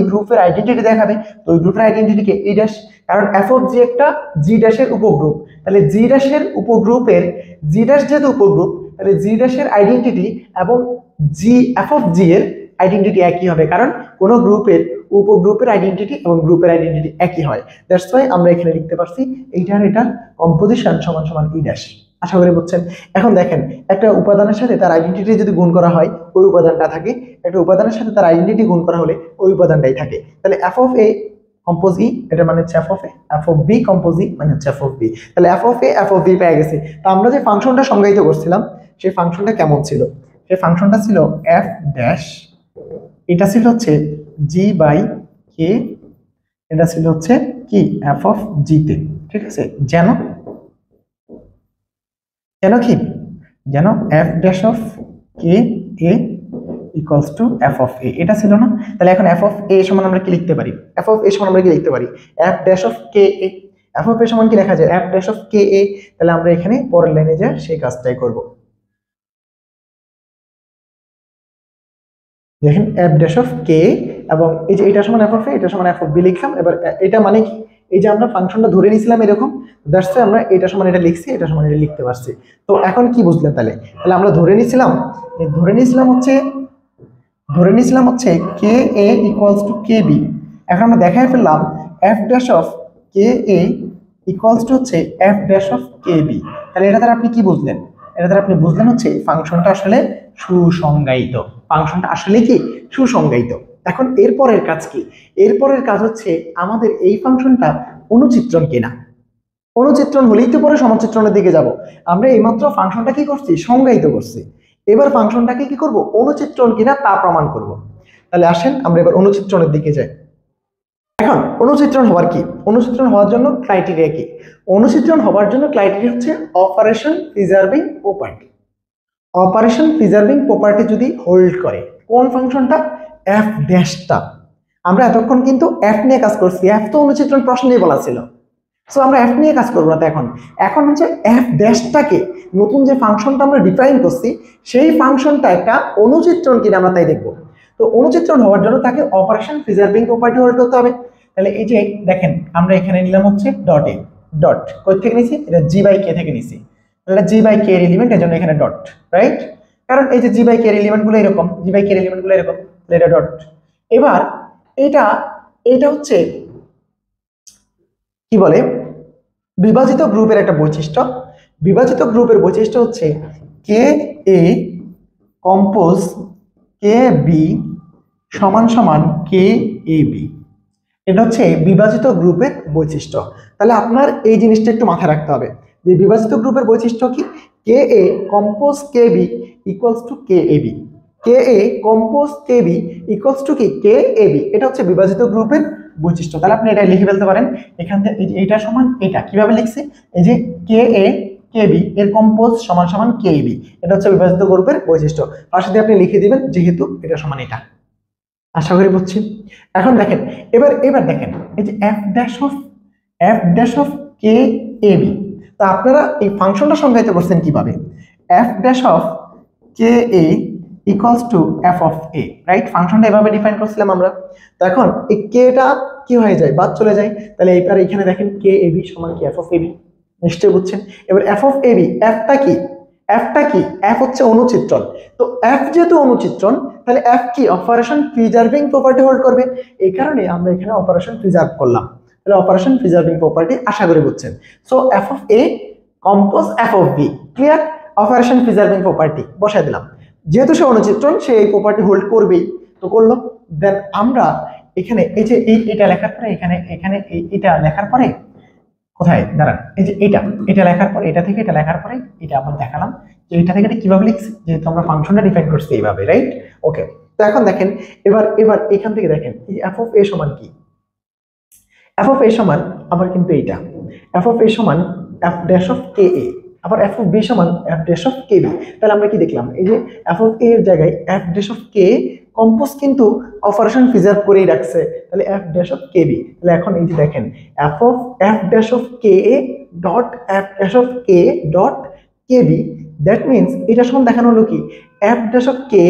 গ্রুপের আইডেন্টিটি দেখাবে। তো ওই গ্রুপের আইডেন্টিটি কে এই ড্যাশ, কারণ এফ অফ জি একটা জি ড্যাশের উপগ্রুপ, তাহলে জি ড্যাশের উপগ্রুপের জি ড্যাশ যেহেতু উপগ্রুপ, তাহলে জি ড্যাশের আইডেন্টিটি এবং জি এফ অফ জি এর আইডেন্টিটি একই হবে, কারণ কোন গ্রুপের উপগ্রুপের আইডেন্টিটি এবং গ্রুপের আইডেন্টিটি একই হয়। দ্যাটস ওয়াই আমরা এখানে লিখতে পারছি এটার কম্পোজিশন সমান সমান ই ড্যাশ। আশা করি বুঝছেন। এখন দেখেন একটা উপাদানের সাথে তার আইডেন্টিটি যদি গুণ করা হয় ওই উপাদানটা থাকে, একটা উপাদানের সাথে তার আইডেন্টিটি গুণ করা হলে ওই উপাদানটাই থাকে। তাহলে F of A compose E, এটা মানে হচ্ছে F of A, F of B compose E মানে হচ্ছে এফ অফ বি। তাহলে F of A F of B পেয়ে গেছে। তো আমরা যে ফাংশনটা সংজ্ঞায়িত করছিলাম সেই ফাংশনটা কেমন ছিল, সেই ফাংশনটা ছিল এফ ড্যাশ, এটা ছিল হচ্ছে জি বাই কে, এটা ছিল হচ্ছে কি এফ অফ জিতে, ঠিক আছে, যেন কি যেন F dash of K A equals to F of A, এটা ছিল না? তাহলে এখন এফ অফ এ সমান আমরা কি লিখতে পারি? এফ অফ এ সমান আমরা কি লিখতে পারি? F dash of K A. F of A সমান কি লেখা যায়? F dash of K A. তাহলে আমরা এখানে পরের লাইনে যা সেই কাজটাই করব। দেখেন এফ ড্যাশ অফ কে, এবং এই যে এটা সমান এফ অফ এ, এটা সমান এফ অফ বি লিখলাম। এবার এটা মানে কি, এই যে আমরা ফাংশনটা ধরে নিয়েছিলাম এরকম, দ্যাটস ওয়াই আমরা এটা সমান এটা লিখছি, এটা সমান এটা লিখতে পারছি। তো এখন কি বুঝলেন? তাহলে আমরা ধরে নিয়েছিলাম হচ্ছে K A equals to K B. এখন আমরা দেখাই ফেললাম F dash of K A equals to হচ্ছে F dash of K B. তাহলে এটা দ্বারা আপনি কি বুঝলেন? এটা দ্বারা আপনি বুঝলেন হচ্ছে ফাংশনটা আসলে সুসংজ্ঞায়িত। ফাংশনটা আসলে কি সুসংজ্ঞায়িত। এখন এরপরের কাজ কি? এরপরের কাজ হচ্ছে আমাদের এই ফাংশনটা অনুচিত্রণ কিনা। অনুচিত্রণ হলেই তো পরে সমচিত্রণের দিকে যাব। আমরা এইমাত্র ফাংশনটা কি করছি? সংজ্ঞায়িত করছি। এবার ফাংশনটাকে কি করব? অনুচিত্রণ কিনা তা প্রমাণ করব। তাহলে আসেন আমরা এবার অনুচিত্রণের দিকে যাই। এখন অনুচিত্রণ হওয়ার কি? অনুচিত্রণ হওয়ার জন্য ক্রাইটেরিয়া কি? অনুচিত্রণ হওয়ার জন্য ক্রাইটেরিয়া হচ্ছে operation preserving property. Operation preserving property যদি হোল্ড করে, কোন ফাংশনটা? এফ ড্যাশটা। আমরা এতক্ষণ কিন্তু এফ নিয়ে কাজ করছি, এফ তো অনুচিত্রণ প্রশ্নেই বলা ছিল। সো আমরা এফ নিয়ে কাজ করবো না। এখন হচ্ছে এফ ড্যাশটাকে, নতুন যে ফাংশনটা আমরা ডিফাইন করছি সেই ফাংশনটা একটা অনুচিত্রণ কিনা আমরা তাই দেখবো। তো অনুচিত্রণ হওয়ার জন্য তাকে অপারেশন প্রিজার্ভিং প্রপার্টি হোল্ড করতে হবে। তাহলে এই যে দেখেন আমরা এখানে নিলাম হচ্ছে ডটে, ডট কই থেকে নিছি? এটা জি বাই কে থেকে নিছি। তাহলে জি বাই কে এর এলিমেন্ট, এর জন্য এখানে ডট, রাইট? কারণ এই যে জি বাই কে এর এলিমেন্টগুলো এরকম, জি বাই কে এর এলিমেন্টগুলো এরকম, এটা ডট। এবার এটা হচ্ছে কি বলে, বিভাজিত গ্রুপের একটা বৈশিষ্ট্য। বিভাজিত গ্রুপের বৈশিষ্ট্য হচ্ছে K A compose K B সমান সমান কে এ বি। এটা হচ্ছে বিভাজিত গ্রুপের বৈশিষ্ট্য। তাহলে আপনার এই জিনিসটা একটু মাথায় রাখতে হবে যে বিভাজিত গ্রুপের বৈশিষ্ট্য কি? K A compose K B equals to K A B. K A compose K B equals to কি? K A B. এটা হচ্ছে বিভাজিত গ্রুপের বৈশিষ্ট্য। তাহলে আপনি এটা লিখে ফেলতে পারেন এখান থেকে। এইটা সমান এটা কিভাবে লিখছি? এই যে কে এ কে বি এর কম্পোজ সমান সমান কে বি। এটা হচ্ছে বিভাজিত গ্রুপের বৈশিষ্ট্য। পাশে দিয়ে আপনি লিখে দিবেন যেহেতু এটা সমান এটা। আশা করি বুঝছি। এখন দেখেন এবার দেখেন এই যে F dash of K A B. তো আপনারা এই ফাংশনটা সংজ্ঞায়িত করছেন কিভাবে? F dash of K A equals to F of A, right? ফাংশনটা এভাবে ডিফাইন করছিলাম আমরা। তো এখন এই কেটা কি হয়ে যায়? বাদ চলে যায়। তাহলে এবার এখানে দেখেন কে এ বি সমান কি? F of A B. নিশ্চয়ই বুঝছেন। এবার এফ অফ এ বি, এফটা কি? এফ হচ্ছে অনুচিত্রণ। তো এফ যেহেতু অনুচিত্রণ, তাহলে এফ কি? অপারেশন প্রিজার্ভিং প্রপার্টি হোল্ড করবে। এই কারণে আমরা এখানে অপারেশন প্রিজার্ভ করলাম। তাহলে অপারেশন প্রিজার্ভিং প্রপার্টি আশা করি বুঝছেন। So F of A compose F of B, clear? Operation preserving property বসাই দিলাম। যেহেতু সে অনুচিত্রণ, সে এই প্রপার্টি হোল্ড করবেই, তো করলো। দেন আমরা এখানে এই যে এটা লেখার পরে এখানে এটা লেখার পরে কোথায় দাঁড়ান, এই যে এটা লেখার পরে, এটা থেকে এটা লেখার পরে এটা আবার দেখালাম যে এটা থেকে এটা কিভাবে লিখছি, যেহেতু আমরা ফাংশনটা ডিফাইন করছি এইভাবে, রাইট? ওকে। তো এখন দেখেন এবার এখান থেকে দেখেন এই এফ অফ এ সমান কি? এফ অফ এ সমান আবার কিন্তু এইটা এফ অফ এ সমান F dash of K A, আবার এফ অফ বি সমান F dash of K B. তাহলে আমরা কি দেখলাম? এই যে এফ অফ এ এর জায়গায় F dash of K compose কিন্তু অপারেশন প্রিজার্ভ করেই রাখছে, তাহলে F dash of K B. তাহলে এখন এই যে দেখেন F dash of K A dot F dash of K dot K B, that means এটা সমান দেখানো হলো কি? F dash of K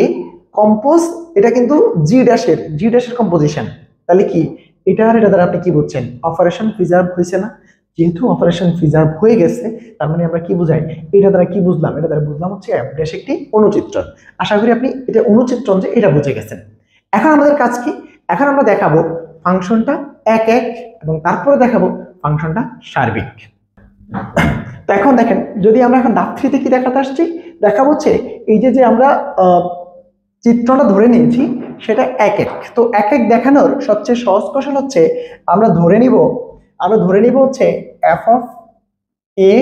compose, এটা কিন্তু জি ড্যাশের কম্পোজিশন। তাহলে কি এটা দ্বারা আপনি কি বুঝছেন? অপারেশন প্রিজার্ভ হয়েছে না? যেহেতু অপারেশন প্রিজার্ভ হয়ে গেছে, তার মানে আমরা কি বুঝাই? এটা দ্বারা কি বুঝলাম? এটা দ্বারা বুঝলাম হচ্ছে এফ ড্যাশ একটি অনুচিত্রণ। আশা করি আপনি এটা অনুচিত্রণ যে এটা বুঝে গেছেন। এখন আমাদের কাজ কি? এখন আমরা দেখাবো ফাংশনটা এক এবং তারপরে দেখাবো ফাংশনটা সার্বিক। তো এখন দেখেন, যদি আমরা এখন ধাপ 3 তে কি দেখাতে আসছি, দেখাবো হচ্ছে এই যে আমরা চিত্রটা ধরে নিয়েছি সেটা এক। তো এক দেখানোর সবচেয়ে সহজ কৌশল হচ্ছে আমরা ধরে নিব হচ্ছে F of A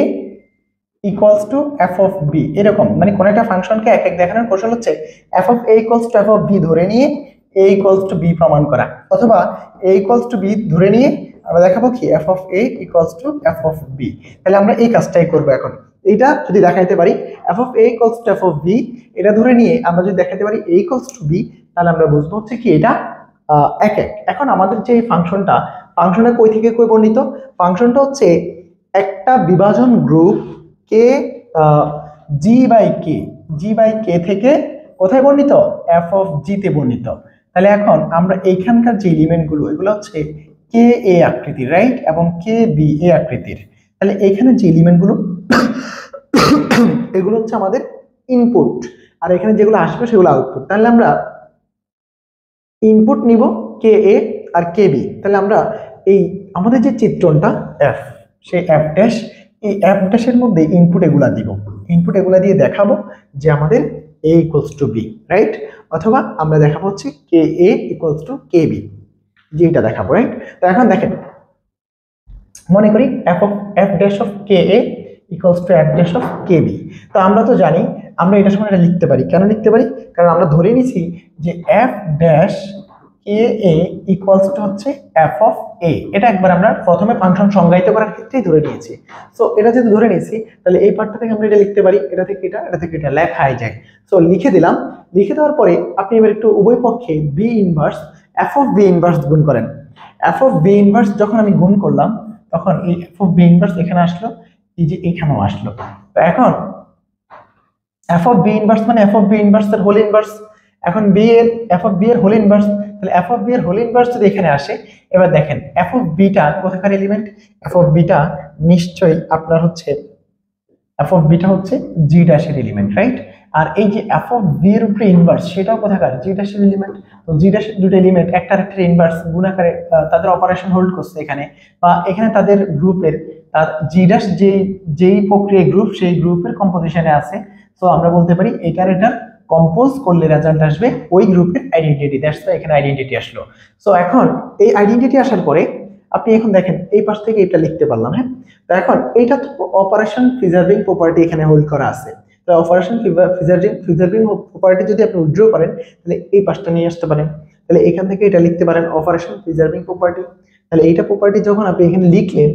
equals to F of B, এরকম। মানে কোন একটা ফাংশনকে এক দেখানোর কৌশল হচ্ছে F of A equals to F of B ধরে নিয়ে এ ইকুয়ালস টু বি প্রমাণ করা, অথবা এ ইকুয়ালস টু বি ধরে নিয়ে আমরা দেখাবো কি f of a equals to f of b। তাহলে আমরা এই কাজটাই করব এখন। এইটা যদি দেখাইতে পারি f of a equals to f of b, এটা ধরে নিয়ে আমরা যদি দেখাইতে পারি a equals to b, তাহলে আমরা বুঝবো হচ্ছে কি এটা এক এক। এখন আমাদের যে ফাংশনটা কই থেকে কই বর্ণিত, ফাংশনটা হচ্ছে একটা বিভাজন গ্রুপ কে g বাই k থেকে কোথায় বর্ণিত, f of g তে বর্ণিত। তাহলে এখন আমরা এইখানকার যে এলিমেন্টগুলো এগুলো হচ্ছে কে এ আকৃতির, রাইট, এবং কে বি এ আকৃতির। তাহলে এখানে যে এলিমেন্টগুলো এগুলো হচ্ছে আমাদের ইনপুট, আর এখানে যেগুলো আসবে সেগুলো আউটপুট। তাহলে আমরা ইনপুট নিব কে এ আর কে বি। তাহলে আমরা এই আমাদের যে চিত্রণটা এফ, সেই এফ ড্যাশ, এই এফ ড্যাশের মধ্যে ইনপুট এগুলা দিব, ইনপুট এগুলা দিয়ে দেখাবো যে আমাদের a equals to B, right, অথবা আমরা দেখাবো হচ্ছে K A equals to K B, যেটা দেখাবো, রাইট। তো এখন দেখেন, মনে করি F dash of K A equals to F dash of K B. তো আমরা তো জানি আমরা এটার সময় এটা লিখতে পারি। কেন লিখতে পারি? কারণ আমরা ধরে নিছি যে F dash K A equals to হচ্ছে এফ অফ এ। এটা একবার আমরা প্রথমে ফাংশন সংজ্ঞায়িত করার ক্ষেত্রেই ধরে নিয়েছি। সো এটা যদি ধরে নিয়েছি তাহলে এই পার্টটা থেকে আমরা এটা লিখতে পারি, এটা থেকে এটা লেখাই যায়। সো লিখে দিলাম। লিখে দেওয়ার পরে আপনি এবার একটু উভয় পক্ষে B inverse F of B inverse গুণ করেন। এফ অফ বি ইনভার্স যখন আমি গুণ করলাম তখন এই এফ অফ বি ইনভার্স এখানে আসলো, এই যে এখানেও আসলো। তো এখন এফ অফ বি ইনভার্স মানে এফ অফ বি ইনভার্স এর হোল ইনভার্স। এখন বি এর এফ অফ বি এর হোল ইনভার্স, তাহলে এফ অফ বি এর হোল ইনভার্স যদি এখানে আসে, এবার দেখেন এফ অফ বিটা কোথাকার এলিমেন্ট, এফ অফ বিটা নিশ্চয়ই আপনার হচ্ছে এফ অফ বিটা হচ্ছে জি ড্যাশের এলিমেন্ট, রাইট। আর এই যে এফ অফ বি এর উপরে ইনভার্স সেটাও কোথাকার, জি ড্যাশের এলিমেন্ট। তো জি ড্যাশের দুটো এলিমেন্ট একটার একটা ইনভার্স গুণাকারে তাদের অপারেশন হোল্ড করছে এখানে, বা এখানে তাদের গ্রুপের তার জি ড্যাশ যেই প্রক্রিয়া গ্রুপ সেই গ্রুপের কম্পোজিশনে আছে। সো আমরা বলতে পারি এটার কম্পোজ করলে রেজাল্ট আসবে ওই গ্রুপের আইডেন্টিটি। দ্যাটস ওয়াই এখানে আইডেন্টিটি আসলো। সো এখন এই আইডেন্টিটি আসার পরে আপনি এখন দেখেন এই পাশ থেকে এটা লিখতে পারলাম, হ্যাঁ। তো এখন এইটা তো অপারেশন প্রিজার্ভিং প্রপার্টি এখানে হোল্ড করা আছে। তো অপারেশন প্রিজার্ভিং প্রপার্টি যদি আপনি উইথড্র করেন তাহলে এই পাশটা নিয়ে আসতে পারেন। তাহলে এখান থেকে এটা লিখতে পারেন অপারেশন প্রিজার্ভিং প্রপার্টি। তাহলে এইটা প্রপার্টি যখন আপনি এখানে লিখলেন,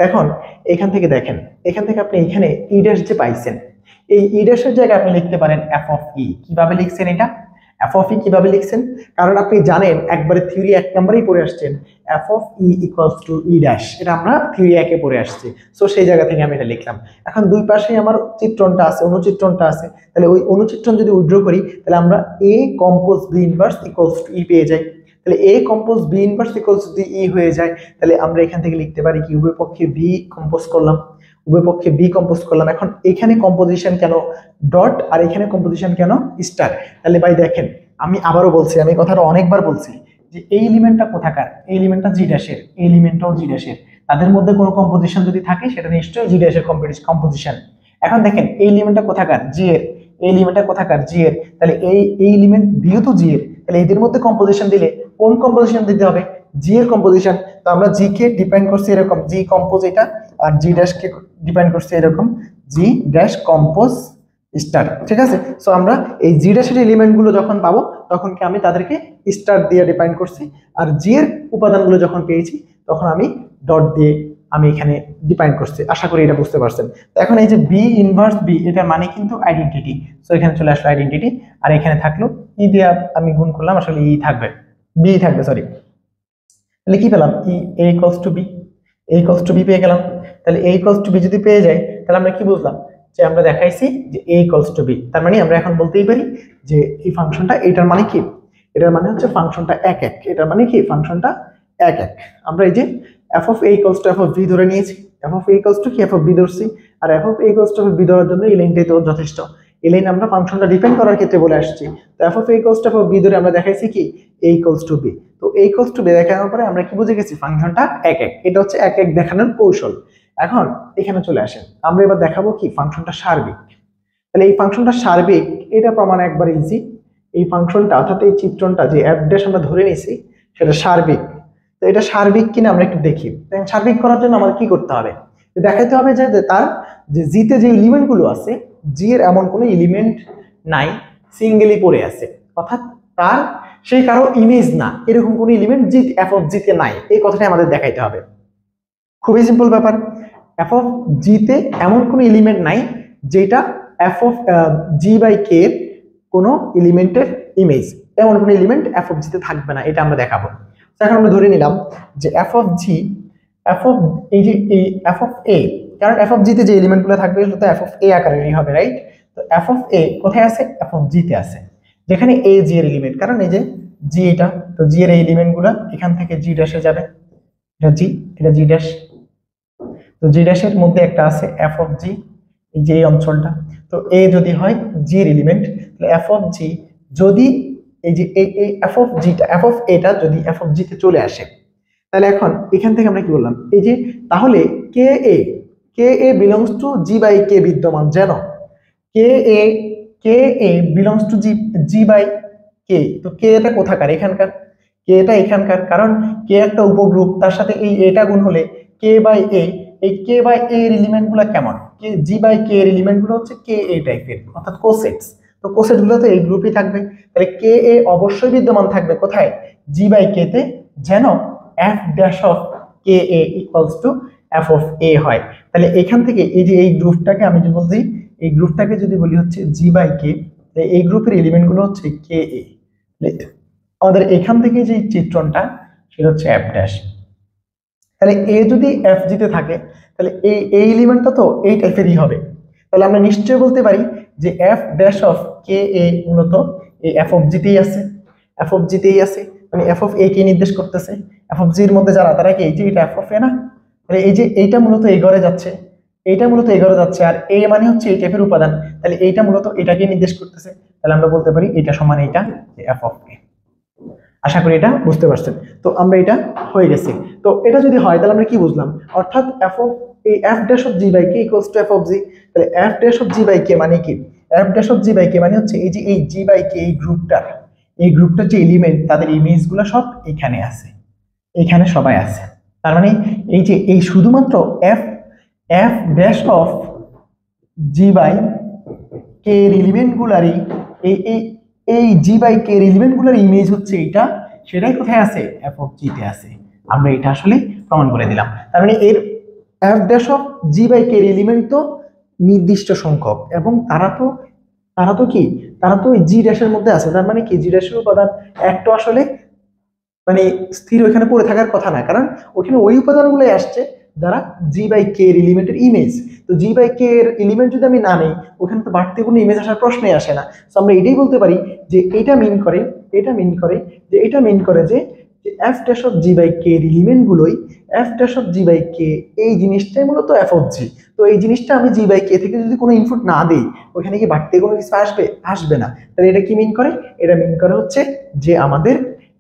এখন এখান থেকে দেখেন, এখান থেকে আপনি এখানে ই ড্যাশ যে পাইছেন, এই ই ড্যাশের জায়গায় আপনি লিখতে পারেন এফ অফ ই। কিভাবে লিখছেন এটা, এফ অফ ই কিভাবে লিখছেন? কারণ আপনি জানেন একবারে থিওরি 1 নম্বরেই পড়ে আসছেন F of E equals to E dash, এটা আমরা থিওরি 1 এ পড়ে আসছি। সো সেই জায়গা থেকে আমি এটা লিখলাম। এখন দুই পাশেই আমার চিত্রণটা আছে, অনুচিত্রণটা আছে। তাহলে ওই অনুচিত্রণ যদি উইথড্র করি তাহলে আমরা A compose B inverse equals to E পেয়ে যাই। তাহলে A compose B inverse equals to E হয়ে যায়। তাহলে আমরা এখান থেকে লিখতে পারি কি, উভয় পক্ষে বি কম্পোজ করলাম, উভয় পক্ষে বি কম্পোজ করলাম। এখন এখানে কম্পোজিশন কেন ডট আর এখানে কম্পোজিশন কেন স্টার? তাহলে ভাই দেখেন, আমি আবারও বলছি, আমি কথাটা অনেকবার বলছি যে এই এলিমেন্টটা কোথাকার, এই এলিমেন্টটা জি ড্যাশের, এই এলিমেন্টটাও জি ড্যাশের। তাদের মধ্যে কোনো কম্পোজিশন যদি থাকে সেটা নিশ্চয়ই জি ড্যাশের কম্পোজিশন। এখন দেখেন এই এলিমেন্টটা কোথাকার, জি এর, এই এলিমেন্টটা কোথাকার, জি এর। তাহলে এই এলিমেন্ট বিও তো জি এর। তাহলে এদের মধ্যে কম্পোজিশন দিলে কোন কম্পোজিশন দিতে হবে? জি এর কম্পোজিশন। তো আমরা জি কে ডিফাইন করছি এরকম, জি কম্পোজ এটা, আর জি ড্যাশ কে ডিফাইন করছি এরকম, জি ড্যাশ কম্পোজ স্টার, ঠিক আছে। সো আমরা এই জি ড্যাশের এলিমেন্ট গুলো যখন পাবো তখন কি আমি তাদেরকে স্টার দিয়ে ডিফাইন করছি, আর জি এর উপাদানগুলো যখন পেয়েছি তখন আমি ডট দিয়ে আমি এখানে ডিফাইন করছি। আশা করি এটা বুঝতে পারছেন। তো এখন এই যে বি ইনভার্স বি, এটা মানে কিন্তু আইডেন্টিটি। সো এখানে চলে আসলো আইডেন্টিটি, আর এখানে থাকলো ই দিয়ে আমি গুণ করলাম, আসলে ই থাকবে, বি থাকবে, সরি। তাহলে কি পেলাম, E A equals to B, A equals to B পেয়ে গেলাম। তাহলে এ ইকুয়ালস টু বি যদি পেয়ে যাই তাহলে আমরা কি বুঝলাম, যে আমরা দেখাইছি যে এ ইকুয়ালস টু বি। তার মানে আমরা এখন বলতেই পারি যে এই ফাংশনটা, এটার মানে কি, এটার মানে হচ্ছে ফাংশনটা এক এক। এটার মানে কি, ফাংশনটা এক এক। আমরা এই যে F of A equals to F of B ধরে নিয়েছি, F of A equals to কি এফ অফ বি ধরছি, আর F of A equals to F of B ধরার জন্য এই লাইনটাই তো যথেষ্ট। এই লাইন আমরা ফাংশনটা ডিফাইন করার ক্ষেত্রে বলে আসছি। তো F of A equals to F of B ধরে আমরা দেখাইছি কি এ ইকুয়ালস টু বি। তো এ ইকুয়ালস টু বি দেখানোর পরে আমরা কি বুঝে গেছি, ফাংশনটা এক এক। এটা হচ্ছে এক এক দেখানোর কৌশল। এখন এখানে চলে আসেন, আমরা এবার দেখাবো কি ফাংশনটা সার্বিক। তাহলে এই ফাংশনটা সার্বিক, এটা প্রমাণ একবার ইজি। এই ফাংশনটা অর্থাৎ এই চিত্রণটা যে এফ ড্যাশ আমরা ধরে নিয়েছি সেটা সার্বিক। তো এটা সার্বিক কিনা আমরা একটু দেখি। সার্বিক করার জন্য আমাদের কি করতে হবে, দেখাতে হবে যে তার যে জিতে যে এলিমেন্ট গুলো আছে, জি এর এমন কোনো এলিমেন্ট নাই সিঙ্গেলি পড়ে আছে, অর্থাৎ তার সে কারো ইমেজ না, এরকম কোনো এলিমেন্ট জি এফ অফ জি তে নাই, এই কথাটাই আমাদের দেখাইতে হবে। খুবই সিম্পল ব্যাপার, এফ অফ জি তে এমন কোনো এলিমেন্ট নাই যেটা F of G by K এর কোনো এলিমেন্টের ইমেজ, এমন কোনো এলিমেন্ট এফ অফ জি তে থাকবে না, এটা আমরা দেখাবো। এখন আমরা ধরে নিলাম যে F of G, F of এই যে এই এফ অফ এ, কারণ এফ অফ জি তে যে এলিমেন্টগুলো থাকবে সেটা তো এফ অফ এ আকারেরই হবে, রাইট? তো এফ অফ এ কোথায় আছে? এফ অফ জি তে আছে, যেখানে এ জি এর এলিমেন্ট, কারণ এই যে জি এটা, তো জি এর এই এলিমেন্টগুলো এখান থেকে জি ড্যাশে যাবে, এটা জি, এটা জি ড্যাশ, তো জি ড্যাশের মধ্যে একটা আছে এফ অফ জি, এই যে এই অঞ্চলটা, তো এ যদি হয় জি এর এলিমেন্ট, তাহলে এফ অফ জি যদি এই যে এই এফ অফ জিটা, এফ অফ এটা যদি এফ অফ জি তে চলে আসে, তাহলে এখন এখান থেকে আমরা কি বললাম, এই যে তাহলে কে এ বিলংস টু জি বাই কে বিদ্যমান, যেন কে এ বিলংস টু জি বাই কে, তো কে এটা কোথাকার? এখানকার, কে এটা এখানকার, কারণ কে একটা উপগ্রুপ, তার সাথে এই এটা গুণ হলে কে বাই এ, এই কে বাই এ এর এলিমেন্ট গুলো কেমন? কে জি বাই কে এর এলিমেন্ট গুলো হচ্ছে কে এ টাইপের, অর্থাৎ কোসেটস, তো কোসেট গুলো তো এই গ্রুপই থাকবে, তাহলে কে এ অবশ্যই বিদ্যমান থাকবে কোথায়? জি বাই কে তে, যেন F dash of K A equals to F of A হয়। তাহলে এখান থেকে এই যে এই গ্রুপটাকে আমি যদি বলছি, এই গ্রুপটাকে যদি বলি হচ্ছে জি বাই কে, এই গ্রুপের এলিমেন্ট গুলো হচ্ছে কে এ, আমাদের এখান থেকে যে চিত্রণটা সেটা হচ্ছে এফ ড্যাশ। তাহলে এ যদি এফ জিতে থাকে, তাহলে এই এলিমেন্টটা তো এই টাইপেরই হবে, তাহলে আমরা নিশ্চয়ই বলতে পারি যে এফ ড্যাশ অফ কে এ মূলত এই এফ অফ জিতেই আছে, এফ অফ জিতেই আছে, মানে এফ অফ এ কে নির্দেশ করতেছে, এফ অফ জি এর মধ্যে যারা তারা কি এই যে এটা এফ অফ এ না, তাহলে এই যে এইটা মূলত এই ঘরে যাচ্ছে, এইটা মূলত এই ঘরে যাচ্ছে, আর এ মানে হচ্ছে এই টাইপের উপাদান, তাহলে এইটা মূলত এটাকে নির্দেশ করতেছে, তাহলে আমরা বলতে পারি এটা সমান এইটা এফ অফ এ। আশা করি এটা বুঝতে পারছেন। তো আমরা এটা হয়ে গেছে, তো এটা যদি হয় তাহলে আমরা কি বুঝলাম, অর্থাৎ এফ অফ এই F dash of G by K equals to F of G, তাহলে F dash of G by K মানে কি? F dash of G by K মানে হচ্ছে এই যে এই জি বাই কে এই গ্রুপটার যে এলিমেন্ট তাদের ইমেজ গুলো সব এখানে আছে, এখানে সবাই আছে, তার মানে এই যে এই শুধুমাত্র F F dash of G by K এর এলিমেন্ট গুলারই এই এই এই জি বাই কে এর এলিমেন্ট গুলার ইমেজ হচ্ছে এইটা, সেটাই কোথায় আছে? এফ অফ জি তে আছে। আমরা এটা আসলে প্রমাণ করে দিলাম, তার মানে এর F dash of G by K এর এলিমেন্ট তো নির্দিষ্ট সংখ্যক, এবং তারা তো কি, তারা তো জি ড্যাশের মধ্যে আছে, তার মানে কি জি ড্যাশের উপাদান একটা আসলে মানে স্থির ওইখানে পড়ে থাকার কথা না, কারণ ওখানে ওই উপাদানগুলোই আসছে যারা জি বাই কে এর এলিমেন্টের ইমেজ, তো জি বাই কে এর এলিমেন্ট যদি আমি না নেই, ওখানে তো বাড়তি কোনো ইমেজ আসার প্রশ্নই আসে না। তো আমরা এটাই বলতে পারি যে এটা মিন করে, যে F dash of G by K এর এলিমেন্ট গুলোই F dash of G by K, এই জিনিসটাই মূলত এফ অফ জি। তো এই জিনিসটা আমি জি বাই কে থেকে যদি কোনো ইনপুট না দিই, ওখানে কি বাড়তি কোনো কিছু আসবে না, তাহলে এটা কি মিন করে? এটা মিন করে হচ্ছে যে আমাদের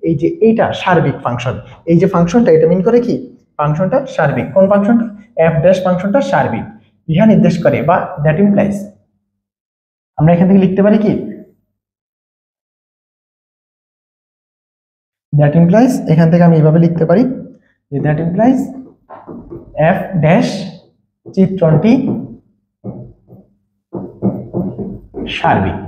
এই যে এইটা সার্বিক ফাংশন, এই যে ফাংশনটা এটা মিন করে কি, ফাংশনটা সার্বিক। কোন ফাংশনটা? এফ ড্যাশ ফাংশনটা সার্বিক, ইহা নির্দেশ করে, বা দ্যাট ইমপ্লাইজ আমরা এখান থেকে লিখতে পারি কি, দ্যাট ইমপ্লাইজ, এখান থেকে আমি এইভাবে লিখতে পারি যে দ্যাট ইমপ্লাইজ এফ ড্যাশ চিত্রণটি সার্বিক।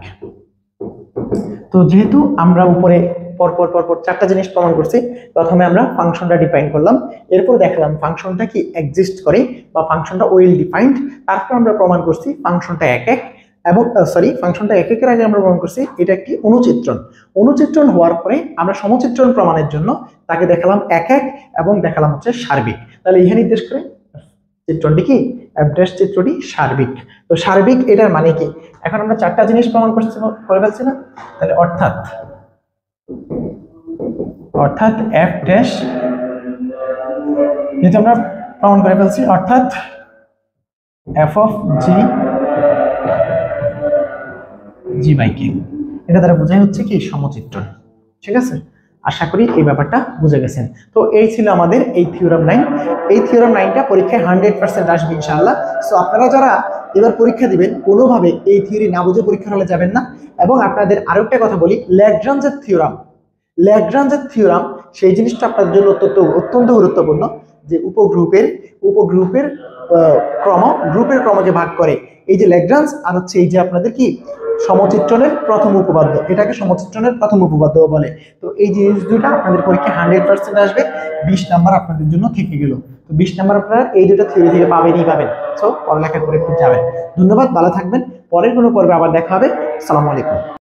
তো যেহেতু আমরা উপরে পরপর চারটা জিনিস প্রমাণ করছি, প্রথমে আমরা ফাংশনটা ডিফাইন করলাম, এরপর দেখলাম ফাংশনটা কি এক্সিস্ট করে বা ফাংশনটা ওয়েল ডিফাইন্ড, তারপর আমরা প্রমাণ করছি ফাংশনটা এক এবং ফাংশনটা একের আগে আমরা প্রমাণ করছি এটা একটি অনুচিত্রণ হওয়ার পরে আমরা সমচিত্রণ প্রমাণের জন্য তাকে দেখালাম এক এবং দেখালাম হচ্ছে সার্বিক। তাহলে ইহা নির্দেশ করে চিত্রটি কি, এফ ড্যাশ চিত্রটি সার্বিক। তো সার্বিক এটার মানে কি? এখন আমরা চারটা জিনিস প্রমাণ করে ফেলছি না, তাহলে অর্থাৎ এফ ড্যাশ যেটা আমরা প্রমাণ করে ফেলছি, অর্থাৎ এফ অফ জি বাই কে, এটা দ্বারা বোঝাই হচ্ছে কি সমচিত্রণ। ঠিক আছে, আশা করি এই ব্যাপারটা বুঝে গেছেন। তো এই ছিল আমাদের এই থিওরাম 9। এই থিওরাম 9টা পরীক্ষায় 100% আসবে ইনশাআল্লাহ। সো আপনারা যারা এবার পরীক্ষা দিবেন কোনোভাবে এই থিওরি না বুঝে পরীক্ষা হলে যাবেন না। এবং আপনাদের আরো একটা কথা বলি, ল্যাগ্রাঞ্জের থিওরাম সেই জিনিসটা আপনাদের জন্য অত্যন্ত গুরুত্বপূর্ণ, যে উপগ্রুপের গ্রুপের ক্রমকে ভাগ করে এই যে ল্যাগ্রাঞ্জ, আর হচ্ছে এই যে আপনাদের কি সমচিত্রণের প্রথম উপপাদ্য, এটাকে সমচিত্রণের প্রথম উপপাদ্য বলে। তো এই জিনিস দুটো আপনাদের পরীক্ষায় 100% আসবে, 20 নাম্বার আপনাদের জন্য থেকে গেল। তো 20 নাম্বার আপনারা এই দুটো থিওরি থেকে পাবেনই পাবেন। সো পড়ালেখা করে একটু যাবেন। ধন্যবাদ, ভালো থাকবেন। পরের কোনো পর্বে আবার দেখা হবে। আসসালামু আলাইকুম।